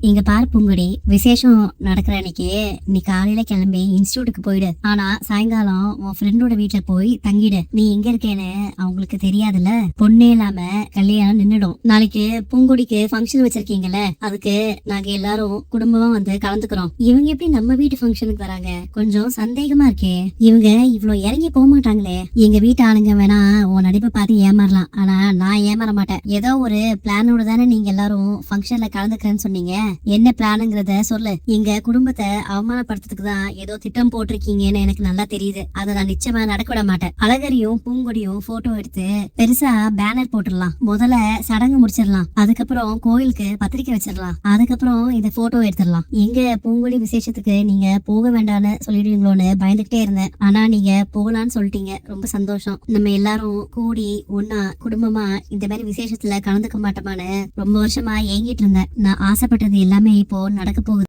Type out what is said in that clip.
இங்க பாரு பூங்குடி, விசேஷம் நடக்கிற அன்னைக்கு நீ காலையில கிளம்பி இன்ஸ்டியூட்டுக்கு போயிடு. ஆனா சாயங்காலம் உன் ஃப்ரெண்டோட வீட்டுல போய் தங்கிடு. நீ எங்க இருக்கேன்னு அவங்களுக்கு தெரியாதுல்ல. பொண்ணே இல்லாம கல்யாணம் நின்னுடும். நாளைக்கு பூங்குடிக்கு ஃபங்க்ஷன் வச்சிருக்கீங்கல்ல, அதுக்கு நாங்க எல்லாரும் குடும்பமா வந்து கலந்துக்கிறோம். இவங்க எப்படி நம்ம வீட்டு ஃபங்க்ஷனுக்கு வராங்க? கொஞ்சம் சந்தேகமா இருக்கே. இவங்க இவ்வளவு இறங்கி போக மாட்டாங்களே. எங்க வீட்டு ஆளுங்க வேணா உன் நடிப்பை பார்த்து ஏமாறலாம், ஆனா நான் ஏமாற மாட்டேன். ஏதோ ஒரு பிளானோட தானே நீங்க எல்லாரும் ஃபங்க்ஷன்ல கலந்துக்கிறேன்னு சொன்னீங்க. என்ன பிளானுங்கிறத சொல்லு. எங்க குடும்பத்தை அவமானப்படுத்துறதுக்கு தான் ஏதோ திட்டம் போட்டிருக்கீங்கன்னு எனக்கு நல்லா தெரியுது. அதை நான் நிச்சயமா நடக்க விட மாட்டேன். அழகரியும் பூங்கொடியும் போட்டோ எடுத்து பெருசா பேனர் போட்டுடலாம். முதல்ல சடங்கு முடிச்சிடலாம், அதுக்கப்புறம் கோயிலுக்கு பத்திரிக்கை வச்சிடலாம், அதுக்கப்புறம் இந்த போட்டோ எடுத்துடலாம். எங்க பூங்கொடி விசேஷத்துக்கு நீங்க போக வேண்டாம்னு சொல்லிடுவீங்களோன்னு பயந்துகிட்டே இருந்தேன். ஆனா நீங்க போகலான்னு சொல்லிட்டீங்க. ரொம்ப சந்தோஷம். நம்ம எல்லாரும் கூடி ஒன்னா குடும்பமா இந்த மாதிரி விசேஷத்துல கலந்துக்க மாட்டோமான்னு ரொம்ப வருஷமா ஏங்கிட்டு இருந்தேன். நான் ஆசைப்பட்டது எல்லாமே இப்போ நடக்க போகுது.